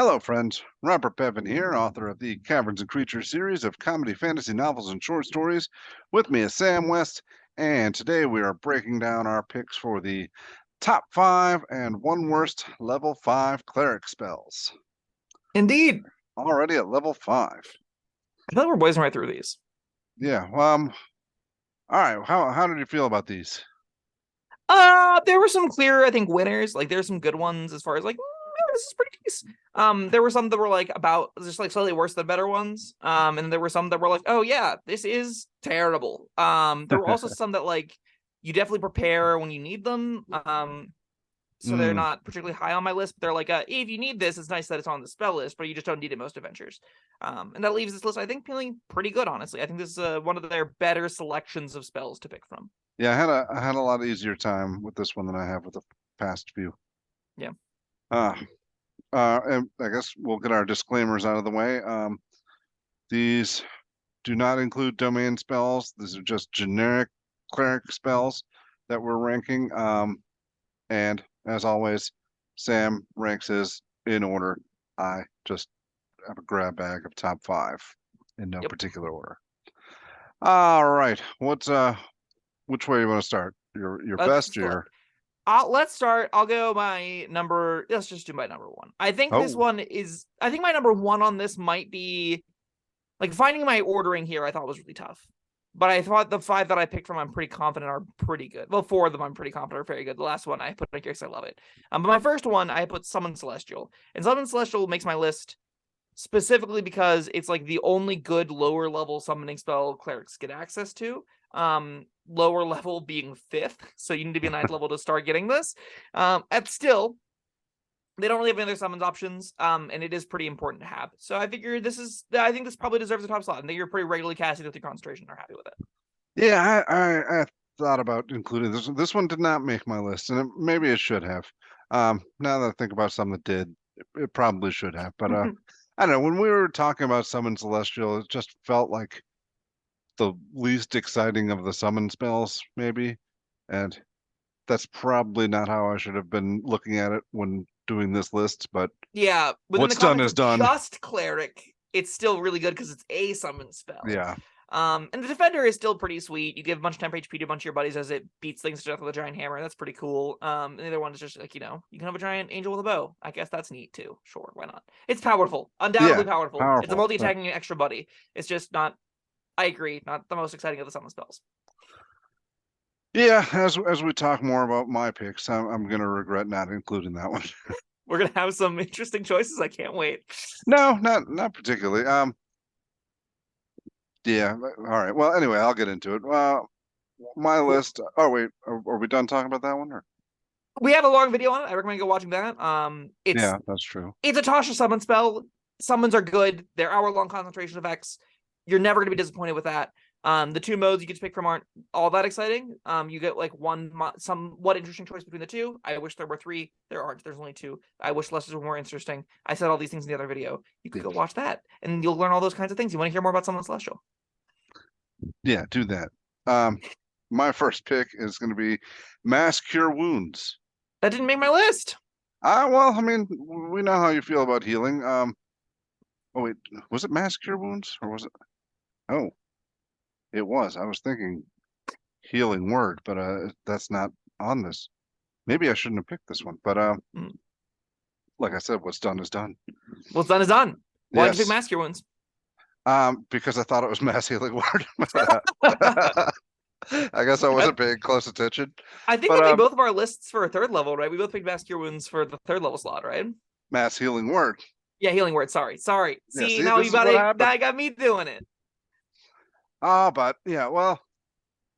Hello, friends. Robert Bevan here, author of the Caverns Creatures series of comedy, fantasy novels, and short stories. With me is Sam West, and today we are breaking down our picks for the top 5 and one worst level 5 cleric spells. Indeed. Already at level 5. I feel like we're blazing right through these. Yeah. All right. How did you feel about these? There were some clear, I think, winners. Like there's some good ones as far as like, this is pretty nice. There were some that were like about just like slightly worse than better ones. And there were some that were like, oh yeah, this is terrible. There were also some that like you definitely prepare when you need them. So they're not particularly high on my list, but they're like, if you need this, it's nice that it's on the spell list, but you just don't need it most adventures. And that leaves this list, I think, feeling pretty good, honestly. I think this is one of their better selections of spells to pick from. Yeah, I had a lot easier time with this one than I have with the past few. Yeah. And I guess we'll get our disclaimers out of the way. These do not include domain spells. These are just generic cleric spells that we're ranking. And as always, Sam ranks his in order. I just have a grab bag of top 5 in no particular order. All right. Which way you want to start? Your best or let's start. I'll go my number. Let's just do my number one. I think this one is. I think my number one on this might be like finding my ordering here. I thought was really tough, but I thought the 5 that I picked from, I'm pretty confident are pretty good. Well, 4 of them I'm pretty confident are very good. The last one I put like because I love it. But my first one I put Summon Celestial, and Summon Celestial makes my list specifically because it's like the only good lower level summoning spell clerics get access to. Lower level being 5th, so you need to be 9th level to start getting this. At still, they don't really have any other summons options, and it is pretty important to have. So I figure I think this probably deserves a top slot, and that you're pretty regularly casting with your concentration and are happy with it. yeah, I thought about including this. This one did not make my list, and maybe it should have. Now that I think about some that did, it probably should have. But I don't know. When we were talking about Summon Celestial, it just felt like the least exciting of the summon spells, maybe. And that's probably not how I should have been looking at it when doing this list. But yeah, within what's the done context is of done. just cleric, it's still really good because it's a summon spell. Yeah. And the defender is still pretty sweet. You give a bunch of temp HP to a bunch of your buddies as it beats things to death with a giant hammer. That's pretty cool. And the other one is just like, you can have a giant angel with a bow. I guess that's neat too. Sure, why not? It's powerful. Undoubtedly powerful. It's a multi-attacking extra buddy. It's just not, I agree, not the most exciting of the summon spells. Yeah, as we talk more about my picks, I'm gonna regret not including that one. We're gonna have some interesting choices. I can't wait. No, not particularly. Yeah. All right. Well, anyway, I'll get into it. My list. Oh wait, are we done talking about that one? Or? We have a long video on it. I recommend go watching that. Yeah, that's true. It's a Tasha summon spell. Summons are good. They're hour-long concentration effects. You're never gonna be disappointed with that. The 2 modes you get to pick from aren't all that exciting. You get like one somewhat interesting choice between the 2. I wish there were 3. There aren't. There's only 2. I wish less were more interesting. I said all these things in the other video. You could go watch that, and you'll learn all those kinds of things. You want to hear more about Summon Celestial? Yeah, do that. My first pick is going to be Mass Cure Wounds. That didn't make my list. Well, I mean, we know how you feel about healing. Oh wait, was it Mass Cure Wounds or was it? Oh, it was. I was thinking Healing Word, but that's not on this. Maybe I shouldn't have picked this one, but like I said, what's done is done. What's done is done. Why did you Yes. pick Mass Cure Wounds? Because I thought it was Mass Healing Word. I guess I wasn't paying close attention. I think that made both of our lists for a 3rd level, right? We both picked Mass Cure Wounds for the 3rd level slot, right? Mass Healing Word. Yeah, Healing Word. Sorry. See, now you got it. Now I got me doing it. Oh, but yeah, well,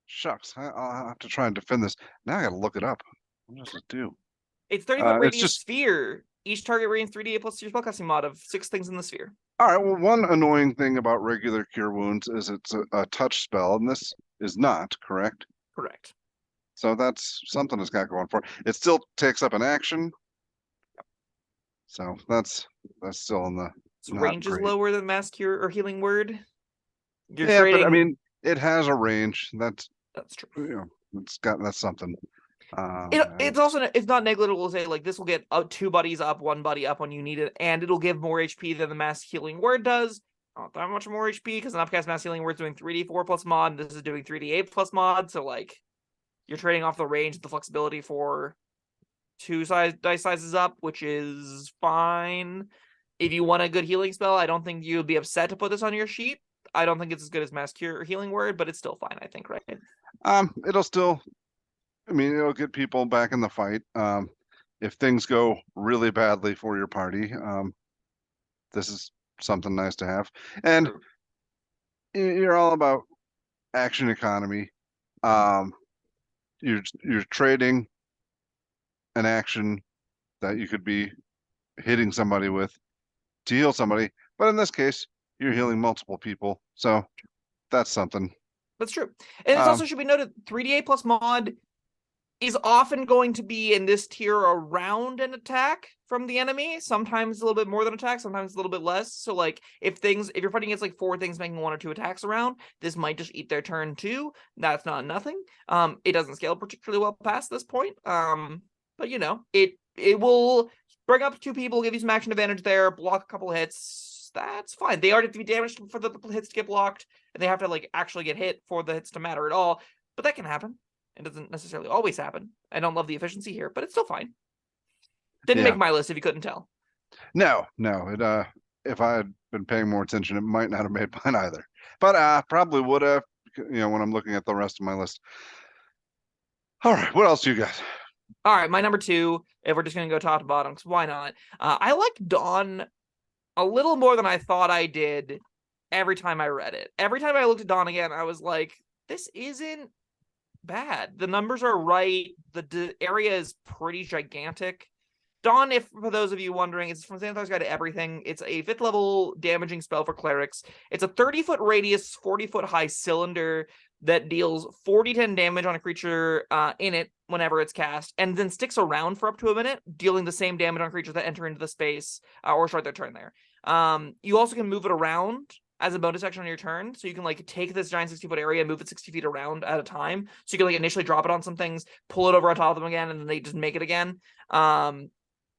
shucks. I'll have to try and defend this. Now I got to look it up. What does it do? It's 30-foot radius sphere. Each target reigns 3d8 plus your spellcasting mod of 6 things in the sphere. All right. Well, one annoying thing about regular Cure Wounds is it's a touch spell, and this is not, correct? Correct. So that's something it's got going for it. It still takes up an action. So that's still in the. Its range is lower than Mass Cure or Healing Word. But I mean, it has a range. That's true. That's something. It's also, it's not negligible to say like this will get 2 buddies up, 1 buddy up when you need it, and it'll give more HP than the Mass Healing Word does. Not that much more HP because an upcast Mass Healing Word's doing 3d4 plus mod, and this is doing 3d8 plus mod. So like, you're trading off the range, the flexibility for 2 dice sizes up, which is fine. If you want a good healing spell, I don't think you'd be upset to put this on your sheet. I don't think it's as good as Mass Cure or Healing Word, but it's still fine, I think, right? It'll still, I mean, it'll get people back in the fight. If things go really badly for your party, this is something nice to have. And you're all about action economy. You're trading an action that you could be hitting somebody with to heal somebody, but in this case, you're healing multiple people, so that's something. That's true. And it also should be noted, 3d8 plus mod is often going to be in this tier around an attack from the enemy. Sometimes a little bit more than attack, sometimes a little bit less. So like if you're fighting against like 4 things making 1 or 2 attacks around, this might just eat their turn too. That's not nothing. It doesn't scale particularly well past this point. But you know, it will bring up 2 people, give you some action advantage there, block a couple hits. That's fine. They are to be damaged for the hits to get blocked, and they have to like actually get hit for the hits to matter at all. But that can happen. It doesn't necessarily always happen. I don't love the efficiency here, but it's still fine. Didn't make my list if you couldn't tell. No. It if I had been paying more attention, it might not have made mine either. But probably would have, you know, when I'm looking at the rest of my list. All right, what else do you got? All right, my number 2, if we're just gonna go top to bottom, because why not? I like Dawn a little more than I thought I did every time I read it. Every time I looked at Dawn again, I was like, this isn't bad. The numbers are right. The area is pretty gigantic. Dawn, if for those of you wondering, it's from Xanathar's Guide to Everything. It's a 5th level damaging spell for clerics. It's a 30-foot radius, 40-foot high cylinder that deals 40-10 damage on a creature in it whenever it's cast, and then sticks around for up to a minute, dealing the same damage on creatures that enter into the space or start their turn there. You also can move it around as a bonus action on your turn, so you can like take this giant 60-foot area and move it 60 feet around at a time. So you can like initially drop it on some things, pull it over on top of them again, and then they just make it again.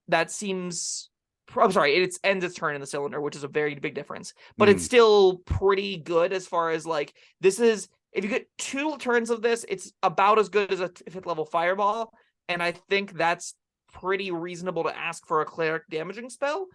That seems, I'm sorry, it ends its turn in the cylinder, which is a very big difference. But it's still pretty good as far as like, this is, if you get 2 turns of this, it's about as good as a 5th level fireball. And I think that's pretty reasonable to ask for a cleric damaging spell.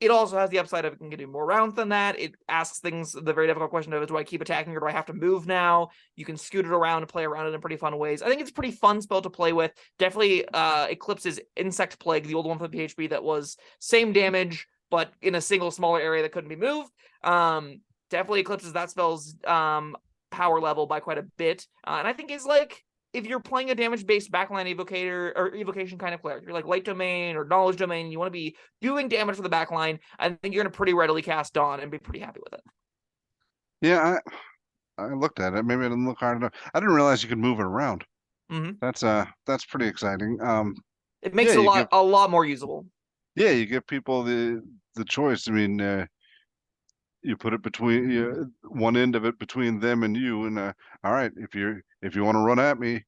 It also has the upside of it can do more rounds than that. It asks things, the very difficult question of, do I keep attacking or do I have to move now? You can scoot it around and play around it in pretty fun ways. I think it's a pretty fun spell to play with. Definitely eclipses Insect Plague, the old one from PHP that was same damage, but in a single smaller area that couldn't be moved. Definitely eclipses that spell's power level by quite a bit. And I think it's like, if you're playing a damage-based backline evocator or evocation kind of cleric, you're like light domain or knowledge domain, you want to be doing damage for the backline, I think you're going to pretty readily cast Dawn and be pretty happy with it. Yeah, I looked at it. Maybe I didn't look hard enough. I didn't realize you could move it around. That's pretty exciting. It makes it a lot more usable. Yeah, you give people the choice. I mean, you put it between one end of it between them and you, and all right, if you want to run at me,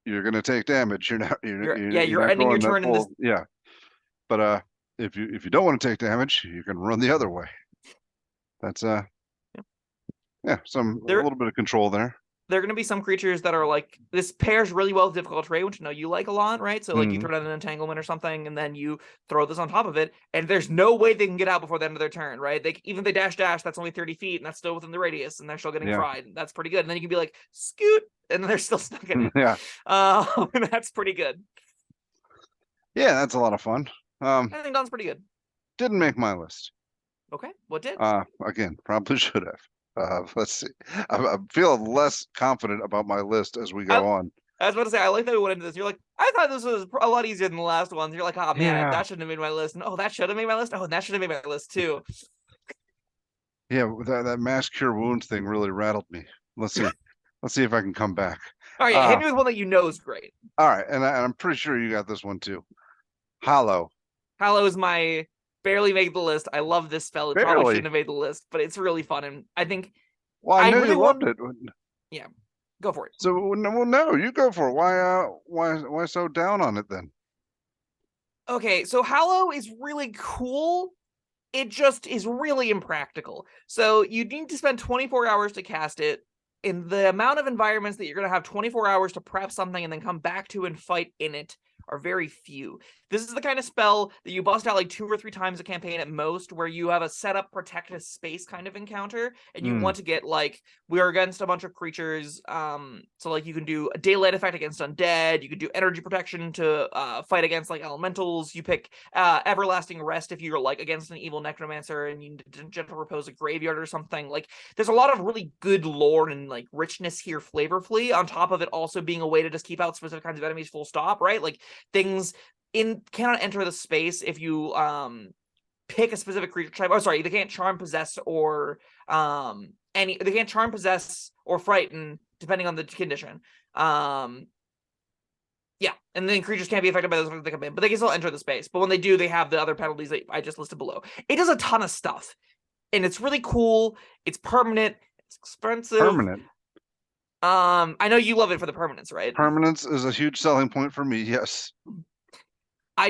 you're going to take damage. You're ending your turn in this. Yeah, but if you don't want to take damage, you can run the other way. That's a little bit of control there. There are going to be some creatures that are like, this pairs really well with difficult terrain, which I know you like a lot, right? So like you throw down an entanglement or something, and then you throw this on top of it, and there's no way they can get out before the end of their turn, right? Even if they dash, that's only 30 feet, and that's still within the radius, and they're still getting fried. That's pretty good. And then you can be like, scoot, and then they're still stuck in it. Yeah. And that's pretty good. Yeah, that's a lot of fun. I think Dawn's pretty good. Didn't make my list. Okay, what did? Again, probably should have. Let's see. I feel less confident about my list as we go on. I was about to say, I like that we went into this. You're like, I thought this was a lot easier than the last ones. You're like, oh man, that shouldn't have made my list. And oh, that should have made my list. Oh, and that should have made my list too. Yeah, that mass cure wounds thing really rattled me. Let's see. Let's see if I can come back. All right, hit me with one that you know is great. All right, and I'm pretty sure you got this one too. Hallow. Hallow is my barely made the list. I love this spell. It probably shouldn't have made the list, but it's really fun, and I think. Well, I know you loved it. Yeah, Go for it. So no, you go for it. Why so down on it then? Okay, so Hallow is really cool. It just is really impractical. So you need to spend 24 hours to cast it. In the amount of environments that you're going to have 24 hours to prep something and then come back to and fight in it are very few. This is the kind of spell that you bust out like 2 or 3 times a campaign at most, where you have a setup protect a space kind of encounter, and you want to get like, we're against a bunch of creatures, so like you can do a daylight effect against undead, you can do energy protection to fight against like elementals, you pick everlasting rest if you're like against an evil necromancer and you need to gentle repose a graveyard or something. Like there's a lot of really good lore and like richness here flavorfully, on top of it also being a way to just keep out specific kinds of enemies full stop, right? Like things cannot enter the space if you pick a specific creature type. Oh, sorry, they can't charm, possess, or they can't charm, possess, or frighten depending on the condition. Yeah, and then creatures can't be affected by those when they come in, but they can still enter the space. But when they do, they have the other penalties that I just listed below. It does a ton of stuff, and it's really cool. It's permanent. It's expensive. Permanent. I know you love it for the permanence, right? Permanence is a huge selling point for me. Yes. I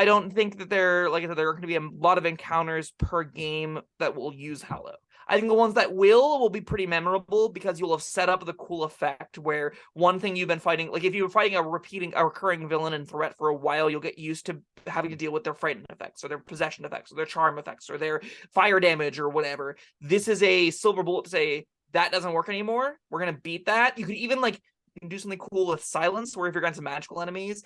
don't think that there are going to be a lot of encounters per game that will use Hallow. I think the ones that will be pretty memorable because you'll have set up the cool effect where one thing you've been fighting, like if you were fighting a recurring villain and threat for a while, you'll get used to having to deal with their frightened effects or their possession effects or their charm effects or their fire damage or whatever. This is a silver bullet to say that doesn't work anymore. We're going to beat that. You could even you can do something cool with silence, where if you're against magical enemies,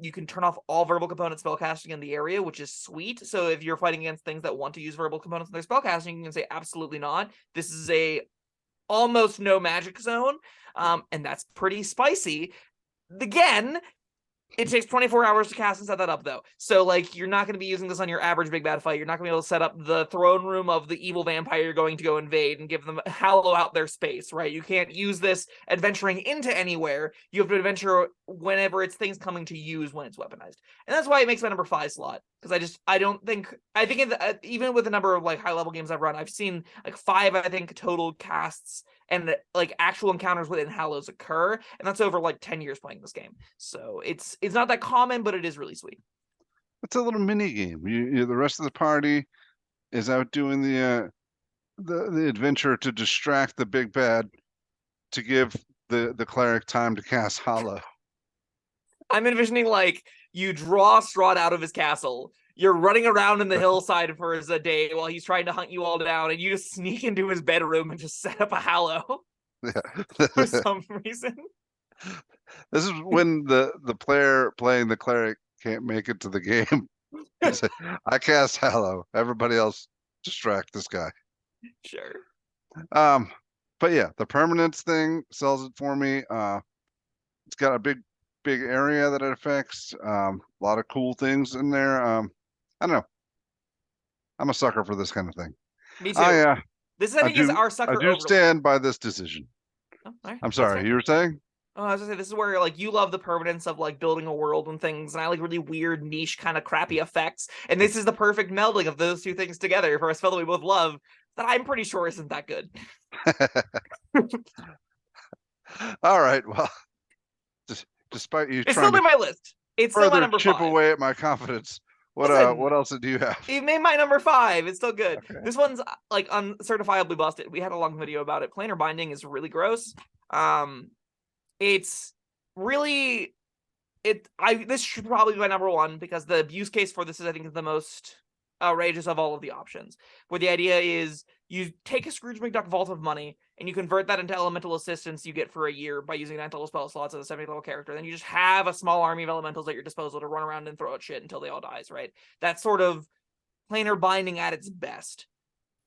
you can turn off all verbal component spellcasting in the area, which is sweet. So if you're fighting against things that want to use verbal components in their spellcasting, you can say absolutely not. This is a almost no magic zone, and that's pretty spicy. Again, it takes 24 hours to cast and set that up, though. So, like, you're not going to be using this on your average big bad fight. You're not going to be able to set up the throne room of the evil vampire you're going to go invade and give them hallow out their space, right? You can't use this adventuring into anywhere. You have to adventure whenever it's things coming to use when it's weaponized. And that's why it makes my number 5 slot. Because I think even with the number of, like, high-level games I've run, I've seen, like, 5, I think, total casts and like actual encounters within Hallows occur, and that's over like 10 years playing this game. So it's not that common, but it is really sweet. It's a little mini game. The rest of the party is out doing the adventure to distract the big bad, to give the cleric time to cast Hallow. I'm envisioning like you draw Strahd out of his castle. You're running around in the hillside for a day while he's trying to hunt you all down, and you just sneak into his bedroom and just set up a Hallow for some reason. This is when the player playing the cleric can't make it to the game. Say, I cast Hallow. Everybody else distract this guy. Sure. But yeah, the permanence thing sells it for me. It's got a big area that it affects. A lot of cool things in there. I don't know. I'm a sucker for this kind of thing. Me too. This I think is our sucker. I do stand by this decision. Oh, right. I'm sorry, you were saying? Oh, I was gonna say, this is where like you love the permanence of like building a world and things, and I like really weird, niche, kind of crappy effects. And this is the perfect melding of those two things together for a spell that we both love, that I'm pretty sure isn't that good. All right, well, despite you it's trying still in my list. It's still my number 5. Chip away at my confidence. What else do you have? You made my number 5. It's still good. Okay. This one's like uncertifiably busted. We had a long video about it. Planar binding is really gross. It's really this should probably be my number 1, because the use case for this is, I think, the most outrageous of all of the options, where the idea is you take a Scrooge McDuck vault of money and you convert that into elemental assistance you get for a year by using 9th level spell slots as a 7th level character. Then you just have a small army of elementals at your disposal to run around and throw at shit until they all dies, right? That's sort of planar binding at its best.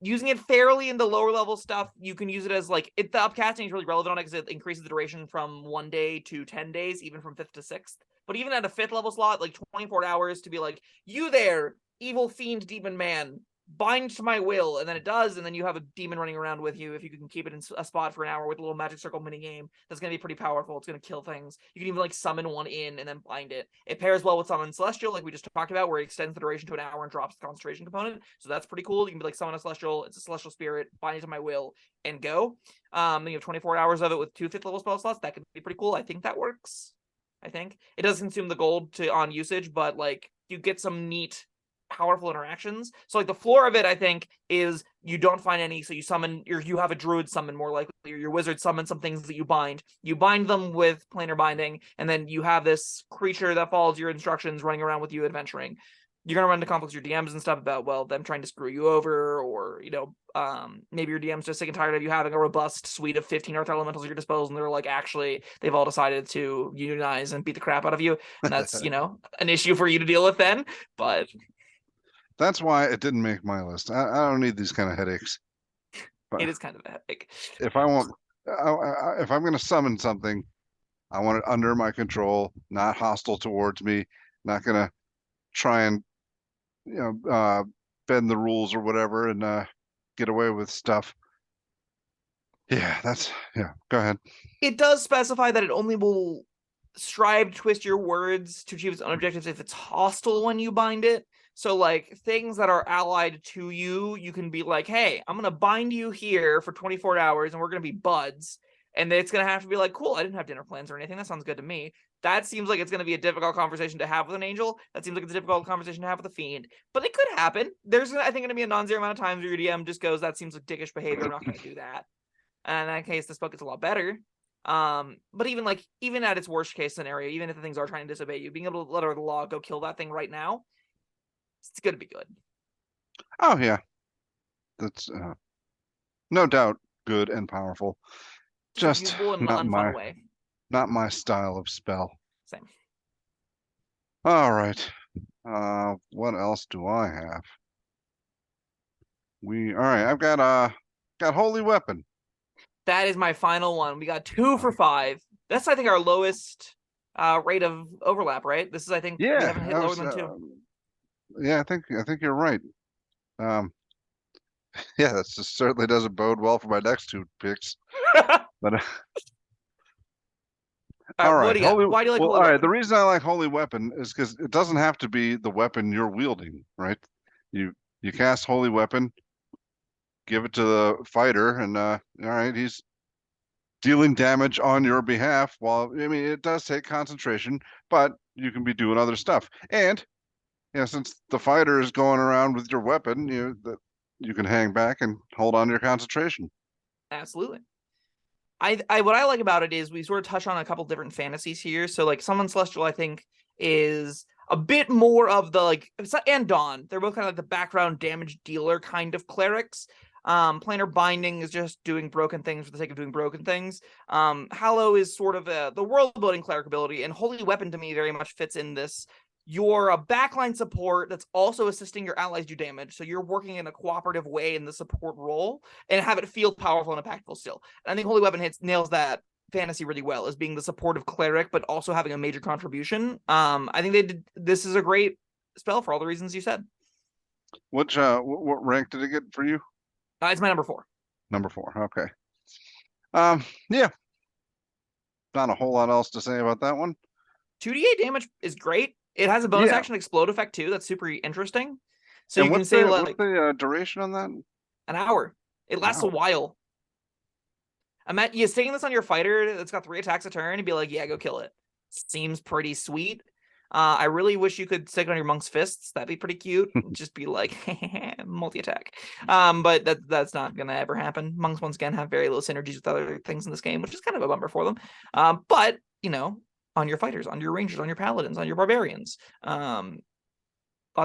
Using it fairly in the lower level stuff, you can use it as like the upcasting is really relevant on it because it increases the duration from 1 day to 10 days, even from 5th to 6th. But even at a 5th level slot, like 24 hours to be like, you there, evil fiend demon man, bind to my will, and then it does, and then you have a demon running around with you if you can keep it in a spot for an hour with a little magic circle mini game. That's going to be pretty powerful. It's going to kill things. You can even like summon one in and then bind it. It pairs well with summon celestial, like we just talked about, where it extends the duration to an hour and drops the concentration component. So that's pretty cool. You can be like summon a celestial, it's a celestial spirit, bind it to my will, and go. Then you have 24 hours of it with 2 5th level spell slots. That could be pretty cool. I think that works. I think it does consume the gold on usage, but like you get some neat powerful interactions. So like the floor of it, I think, is you don't find any, so you summon, you have a druid summon more likely, or your wizard summon some things that you bind them with planar binding, and then you have this creature that follows your instructions running around with you adventuring. You're going to run into conflicts with your DMs and stuff about, well, them trying to screw you over, or, maybe your DM's just sick and tired of you having a robust suite of 15 earth elementals at your disposal, and they're like, actually, they've all decided to unionize and beat the crap out of you. And that's, an issue for you to deal with then. But that's why it didn't make my list. I don't need these kind of headaches. But it is kind of a headache. If I'm going to summon something, I want it under my control, not hostile towards me, not going to try and bend the rules or whatever and get away with stuff. Yeah, go ahead. It does specify that it only will strive to twist your words to achieve its own objectives if it's hostile when you bind it. So like things that are allied to you, you can be like, hey, I'm going to bind you here for 24 hours and we're going to be buds. And it's going to have to be like, cool, I didn't have dinner plans or anything. That sounds good to me. That seems like it's going to be a difficult conversation to have with an angel. That seems like it's a difficult conversation to have with a fiend. But it could happen. There's, I think, going to be a non-zero amount of times where your DM just goes, that seems like dickish behavior. I'm not going to do that. And in that case, this book is a lot better. But even at its worst case scenario, even if the things are trying to disobey you, being able to let the law go kill that thing right now, it's going to be good. Oh, yeah. That's no doubt good and powerful. Just not my style of spell. Same. All right. What else do I have? All right, I've got Holy Weapon. That is my final one. We got 2 for 5. That's, I think, our lowest rate of overlap, right? This is, I think, we haven't hit lower than 2. Yeah, I think you're right. Yeah, that just certainly doesn't bode well for my next 2 picks. But all right, why do you like Holy Weapon? All right, the reason I like Holy Weapon is because it doesn't have to be the weapon you're wielding, right? You cast Holy Weapon, give it to the fighter, and all right, he's dealing damage on your behalf. While it does take concentration, but you can be doing other stuff. And since the fighter is going around with your weapon, you can hang back and hold on to your concentration. Absolutely. What I like about it is we sort of touch on a couple different fantasies here. So like Summon Celestial, I think, is a bit more of the and Dawn. They're both kind of like the background damage dealer kind of clerics. Planar Binding is just doing broken things for the sake of doing broken things. Hallow is sort of the world building cleric ability, and Holy Weapon to me very much fits in this. You're a backline support that's also assisting your allies do damage. So you're working in a cooperative way in the support role and have it feel powerful and impactful still. And I think Holy Weapon nails that fantasy really well as being the supportive cleric, but also having a major contribution. I think this is a great spell for all the reasons you said. What rank did it get for you? It's my number 4. Number 4. Okay. Yeah. Not a whole lot else to say about that one. 2d8 damage is great. It has a bonus action explode effect too. That's super interesting. So you can say what's the duration on that? An hour. It lasts a while. You sticking this on your fighter that's got 3 attacks a turn and be like, yeah, go kill it. Seems pretty sweet. I really wish you could stick it on your monk's fists. That'd be pretty cute. Just be like multi-attack. But that's not gonna ever happen. Monks once again have very low synergies with other things in this game, which is kind of a bummer for them. But on your fighters, on your rangers, on your paladins, on your barbarians.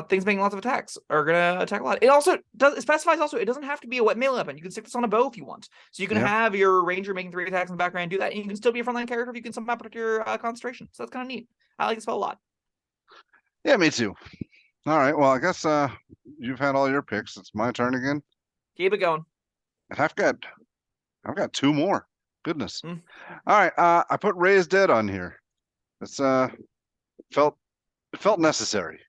Things making lots of attacks are gonna attack a lot. It specifies also it doesn't have to be a melee weapon. You can stick this on a bow if you want. So you can have your ranger making 3 attacks in the background, do that, and you can still be a frontline character if you can somehow protect your concentration. So that's kind of neat. I like this spell a lot. Yeah, me too. All right, well, I guess you've had all your picks. It's my turn again. Keep it going. I've got 2 more. Goodness. All right, I put Raised Dead on here. It's felt necessary.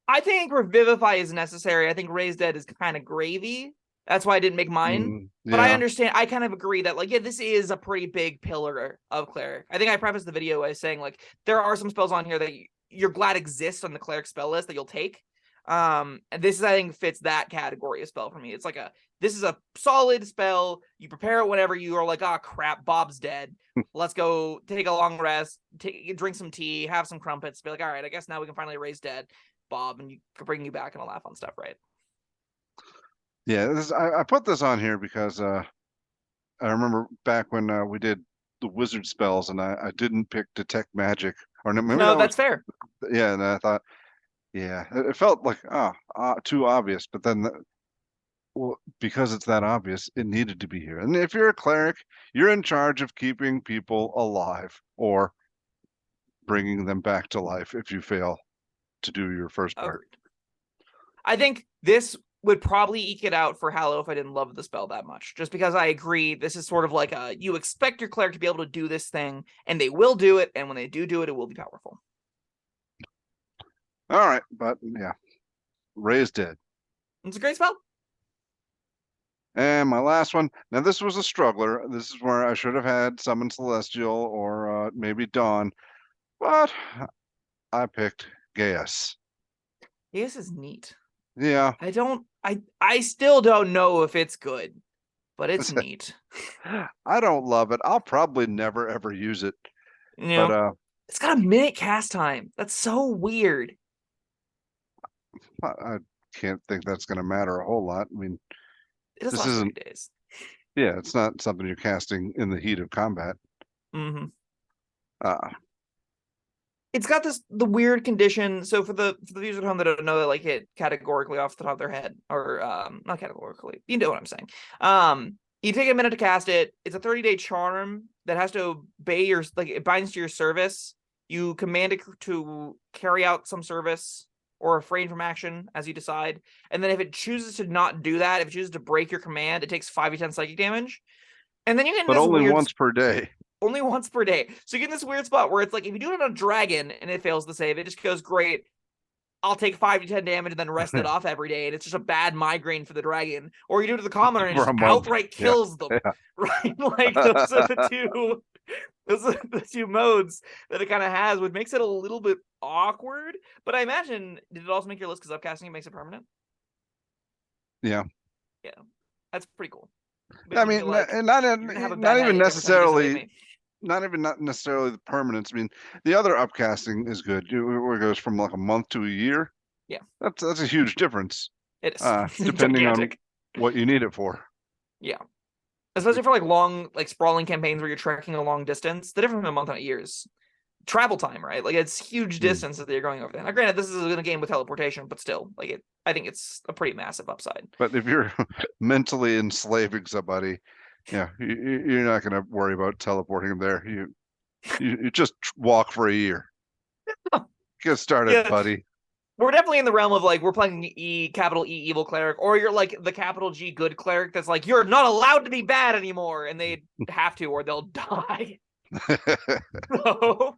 I think Revivify is necessary. I think Raise Dead is kind of gravy. That's why I didn't make mine. But I Yeah. understand. I kind of agree that, like, yeah, this is a pretty big pillar of Cleric. I think I prefaced the video by saying, like, there are some spells on here that you're glad exist on the Cleric spell list that you'll take. And this is, I think, fits that category of spell for me. It's like this is a solid spell. You prepare it whenever you are like, oh crap, Bob's dead. Let's go take a long rest, drink some tea, have some crumpets, be like, all right, I guess now we can finally raise dead Bob, and you can bring you back and a laugh on stuff, right? Yeah, I put this on here because I remember back when we did the wizard spells, and I didn't pick Detect Magic, or no, maybe No, that was, that's fair. yeah, and I thought, yeah, it felt like too obvious, but then well, because it's that obvious, it needed to be here. And if you're a cleric, you're in charge of keeping people alive or bringing them back to life if you fail to do your first part. Agreed. I think this would probably eke it out for Hallow if I didn't love the spell that much. Just because I agree, this is sort of like you expect your cleric to be able to do this thing, and they will do it, and when they do it, it will be powerful. All right, but yeah, Raise Dead. It's a great spell. And my last one. Now this was a struggler. This is where I should have had Summon Celestial or maybe Dawn, but I picked Gaius. This is neat. Yeah. I still don't know if it's good, but it's neat. I don't love it. I'll probably never ever use it. You know, but it's got a minute cast time. That's so weird. I can't think that's going to matter a whole lot. I mean, This isn't. days. Yeah, it's not something you're casting in the heat of combat. Mm-hmm. Uh, It's got the weird condition. So for the viewers at home that don't know that, like, hit categorically off the top of their head, or not categorically, you know what I'm saying. You take a minute to cast it. It's a 30-day charm that has to obey your, like, it binds to your service. You command it to carry out some service or refrain from action as you decide. And then if it chooses to not do that, if it chooses to break your command, it takes 5d10 psychic damage. And then you get into but this only weird, once per day. only once per day. So you get in this weird spot where it's like, if you do it on a dragon and it fails to save, it just goes, great, I'll take 5 to 10 damage and then rest it off every day, and it's just a bad migraine for the dragon. Or you do it to the commoner and it just outright kills them. Yeah. Right? Like, those are the two modes that it kind of has, which makes it a little bit awkward. But I imagine, did it also make your list because upcasting makes it permanent? Yeah. Yeah. That's pretty cool. I mean, like, not even necessarily. Not necessarily the permanence. I mean, the other upcasting is good. Where it goes from like a month to a year. Yeah, that's a huge difference. It is depending on what you need it for. Yeah, especially for like long, like sprawling campaigns where you're trekking a long distance. The difference from a month and a year is travel time, right? Like, it's huge distances that you're going over there. Now, granted, this is a game with teleportation, but still, like, I think it's a pretty massive upside. But if you're mentally enslaving somebody, yeah, you're not going to worry about teleporting them there. You just walk for a year. Get started, buddy. We're definitely in the realm of, like, we're playing capital E evil cleric, or you're like the capital G good cleric that's like, you're not allowed to be bad anymore, and they have to or they'll die. So,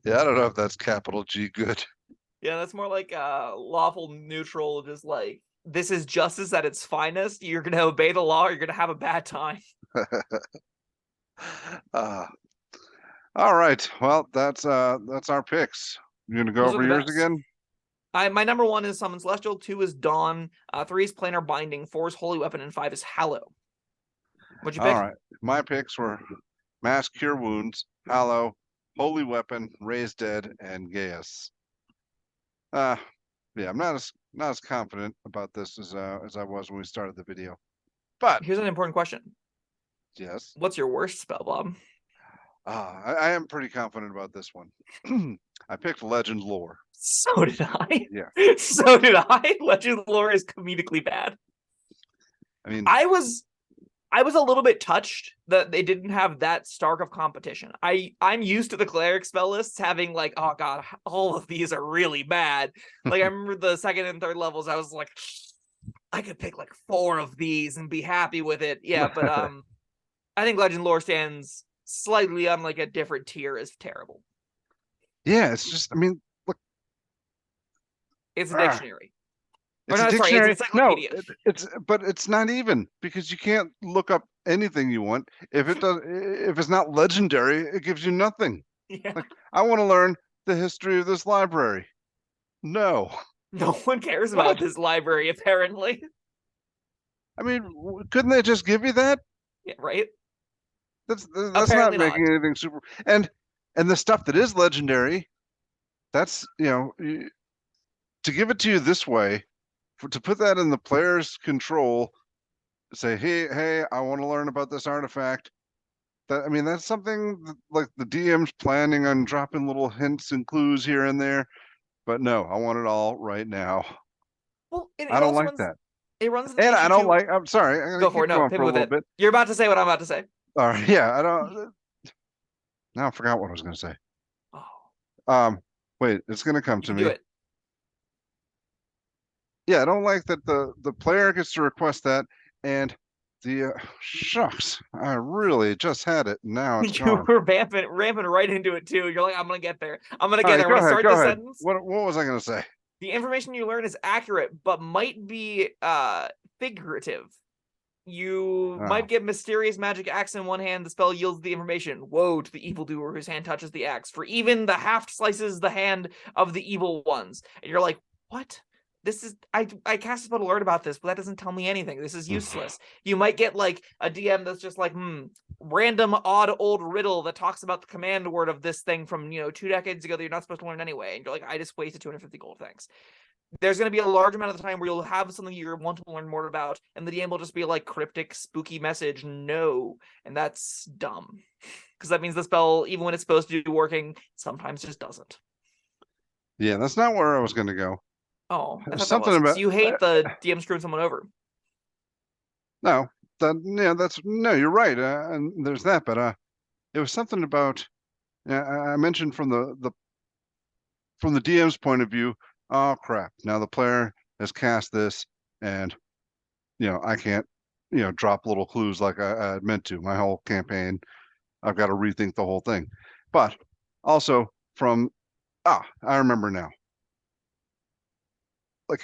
yeah, I don't know if that's capital G good. Yeah, that's more like lawful neutral, just like, this is justice at its finest. You're gonna obey the law, or you're gonna have a bad time. All right. Well, that's our picks. You gonna go over yours again? My number 1 is Summon Celestial, 2 is Dawn, 3 is Planar Binding, 4 is Holy Weapon, and 5 is Hallow. What'd you pick? All right. My picks were Mass Cure Wounds, Hallow, Holy Weapon, Raise Dead, and Gaius. Yeah, I'm not as confident about this as I was when we started the video. But here's an important question. Yes. What's your worst spell, Bob? I am pretty confident about this one. I picked Legend Lore. So did I. Yeah. So did I. Legend Lore is comedically bad. I mean, I was a little bit touched that they didn't have that stark of competition. I'm used to the cleric spell lists having, like, oh god, all of these are really bad. Like, I remember the second and third levels, I was like, I could pick like 4 of these and be happy with it. Yeah, but I think Legend Lore stands slightly on like a different tier as terrible. Yeah, it's just, I mean, look, It's a dictionary. It's Or a no, sorry, it's dictionary. No, encyclopedia. but it's not even, because you can't look up anything you want. If it's not legendary, it gives you nothing. Yeah. Like, I want to learn the history of this library. No. No one cares What? about this library, apparently. I mean, couldn't they just give you that? Yeah, right? That's not Apparently not. making anything super. And the stuff that is legendary, that's, to give it to you this way, to put that in the player's control, say, hey, I want to learn about this artifact. That, I mean, that's something that, like, the DM's planning on dropping little hints and clues here and there, but no, I want it all right now. Well, I don't like that. It runs the And I issue don't too. like, I'm sorry, I'm Go gonna for keep it. No, going pivot for a with little it. bit. You're about to say what I'm about to say. All right, yeah, I don't. Now I forgot what I was gonna say. Oh, Wait, it's gonna come you to can me. do it. Yeah, I don't like that the player gets to request that, and the shucks, I really just had it. Now it's You gone. were ramping right into it too. You're like, I'm gonna get there. I'm gonna All get right, there. When I start go this ahead. sentence, What was I gonna say? the information you learn is accurate, but might be figurative. You might Oh, get mysterious magic axe in one hand. The spell yields the information. Woe to the evildoer whose hand touches the axe, for even the haft slices the hand of the evil ones. And you're like, what? This is I cast a spell to learn about this, but that doesn't tell me anything. This is useless. You might get like a DM that's just like, random odd old riddle that talks about the command word of this thing from 2 decades ago that you're not supposed to learn anyway. And you're like, I just wasted 250 gold, thanks. There's going to be a large amount of the time where you'll have something you want to learn more about, and the DM will just be like cryptic, spooky message, no, and that's dumb. Because that means the spell, even when it's supposed to be working, sometimes just doesn't. yeah, that's not where I was gonna go. Oh, I There's thought that something was. about So you hate the DM screwing someone over. no, no, you're right, and there's that, but it was something about, I mentioned from the DM's point of view. Oh crap! Now the player has cast this, and I can't drop little clues like I meant to. My whole campaign, I've got to rethink the whole thing. But also from I remember now. Like,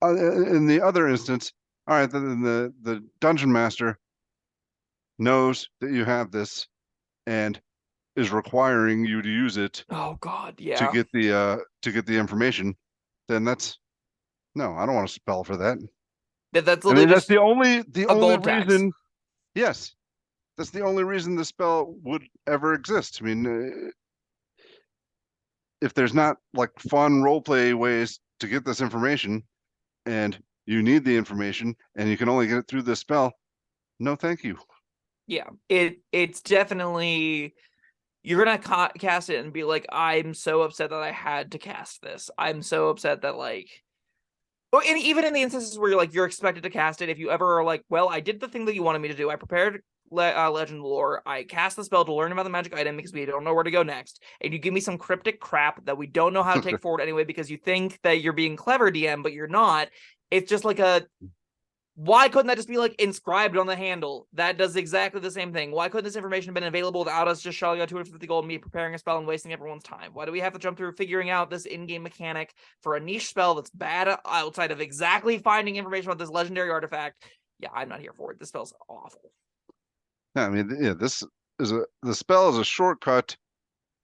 in the other instance, all right, the dungeon master knows that you have this and is requiring you to use it Oh God, to yeah. get the information. Then that's no, I don't want to spell for that. That's I literally mean, that's just the only a gold tax. reason. Yes, that's the only reason the spell would ever exist. I mean, if there's not like fun role play ways to get this information, and you need the information, and you can only get it through this spell, no, thank you. Yeah, it's definitely. You're gonna cast it and be like, I'm so upset that I had to cast this. I'm so upset that like. And even in the instances where you're expected to cast it, if you ever are like, well, I did the thing that you wanted me to do. I prepared legend lore. I cast the spell to learn about the magic item because we don't know where to go next. And you give me some cryptic crap that we don't know how to take forward anyway because you think that you're being clever, DM, but you're not. It's just like why couldn't that just be like inscribed on the handle? That does exactly the same thing. Why couldn't this information have been available without us just shelling out 250 gold and me preparing a spell and wasting everyone's time? Why do we have to jump through figuring out this in-game mechanic for a niche spell that's bad outside of exactly finding information about this legendary artifact? Yeah, I'm not here for it. This spell's awful. I mean, yeah, the spell is a shortcut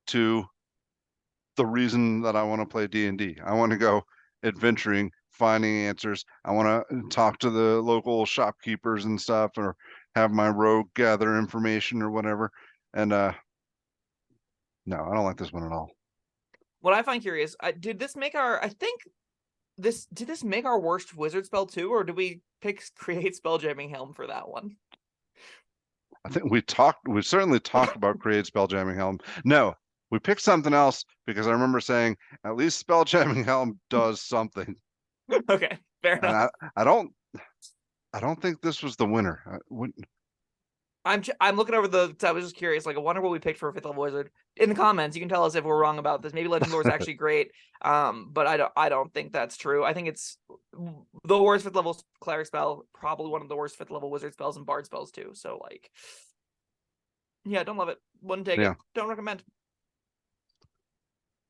to the reason that I want to play D&D. I want to go adventuring, finding answers. I want to talk to the local shopkeepers and stuff, or have my rogue gather information or whatever. And no, I don't like this one at all. What I find curious, did this make our? I think did this make our worst wizard spell too, or did we pick create spelljamming helm for that one? I think we certainly talked about create spelljamming helm. No, we picked something else because I remember saying at least spelljamming helm does something. Okay, fair enough. And I don't think this was the winner. I'm looking over I was just curious. Like, I wonder what we picked for a 5th level wizard. In the comments, you can tell us if we're wrong about this. Maybe Legend Lore is actually great. But I don't think that's true. I think it's the worst 5th level cleric spell, probably one of the worst 5th level wizard spells and bard spells too. So like, yeah, don't love it. Wouldn't take it. Don't recommend.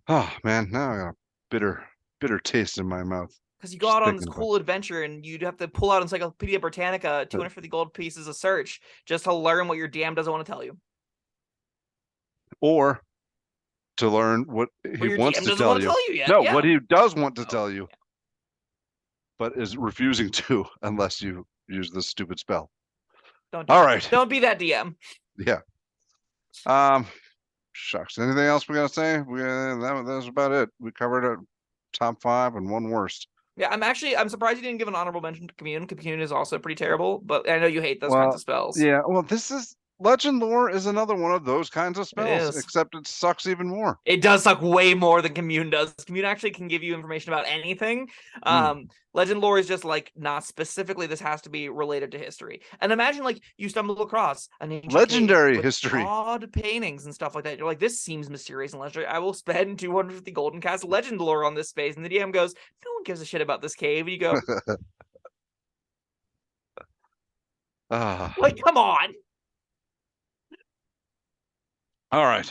Oh man, now I gotta bitter taste in my mouth. Because you go out on this cool adventure and you'd have to pull out Encyclopedia Britannica, 250 gold pieces of search, just to learn what your DM doesn't want to tell you. Or to learn what he wants to tell you. No, what he does want to tell you, but is refusing to unless you use this stupid spell. All right. Don't be that DM. Yeah. Shucks. Anything else we gotta say? That was about it. We covered a top 5 and one worst. Yeah, I'm surprised you didn't give an honorable mention to Commune. Commune is also pretty terrible, but I know you hate those kinds of spells. Yeah, well, Legend Lore is another one of those kinds of spells, except it sucks even more. It does suck way more than Commune does. Commune actually can give you information about anything. Legend Lore is just like, not specifically this has to be related to history. And imagine like you stumble across an ancient legendary history, odd paintings and stuff like that. You're like, this seems mysterious and legendary. I will spend 250 gold and cast Legend Lore on this space. And the DM goes, no one gives a shit about this cave. And you go, like, come on. All right,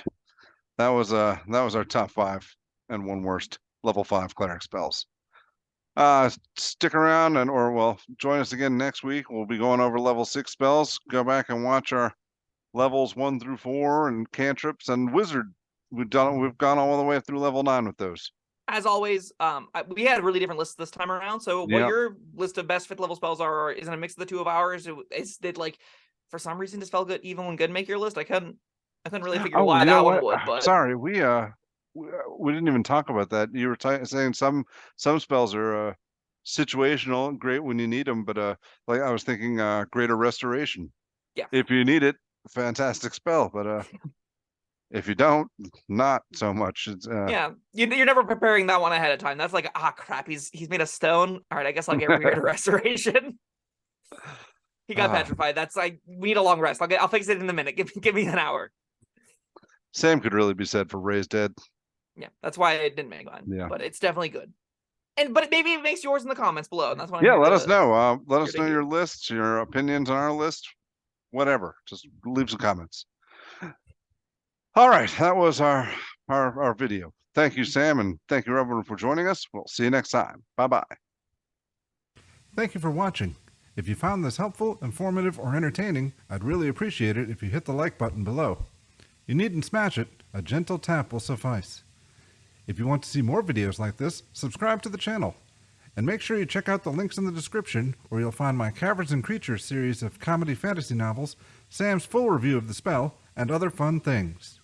that was our top 5 and one worst level 5 cleric spells. Stick around join us again next week. We'll be going over level 6 spells. Go back and watch our levels 1 through 4 and cantrips and wizard. We've gone all the way through level 9 with those. As always, we had really different lists this time around. So what your list of best 5th level spells are isn't a mix of the two of ours. Did like for some reason just felt good even when good make your list. I couldn't really figure why that one would. But sorry, we didn't even talk about that. You were saying some spells are situational, great when you need them, but like I was thinking, Greater Restoration. Yeah. If you need it, fantastic spell, but if you don't, not so much. It's yeah, you're never preparing that one ahead of time. That's like, crap, he's made of stone. All right, I guess I'll get Greater Restoration. He got petrified. That's like, we need a long rest. I'll fix it in a minute. Give me an hour. Same could really be said for Raised Dead. Yeah, that's why it didn't make mine. Yeah, but it's definitely good. But maybe it makes yours in the comments below. And that's what. Let us know. Let us know your lists, your opinions on our list, whatever. Just leave some comments. All right, that was our video. Thank you, Sam, and thank you, everyone, for joining us. We'll see you next time. Bye-bye. Thank you for watching. If you found this helpful, informative, or entertaining, I'd really appreciate it if you hit the like button below. You needn't smash it. A gentle tap will suffice. If you want to see more videos like this, subscribe to the channel. And make sure you check out the links in the description, where you'll find my Caverns Creatures series of comedy fantasy novels, Sam's full review of the spell, and other fun things.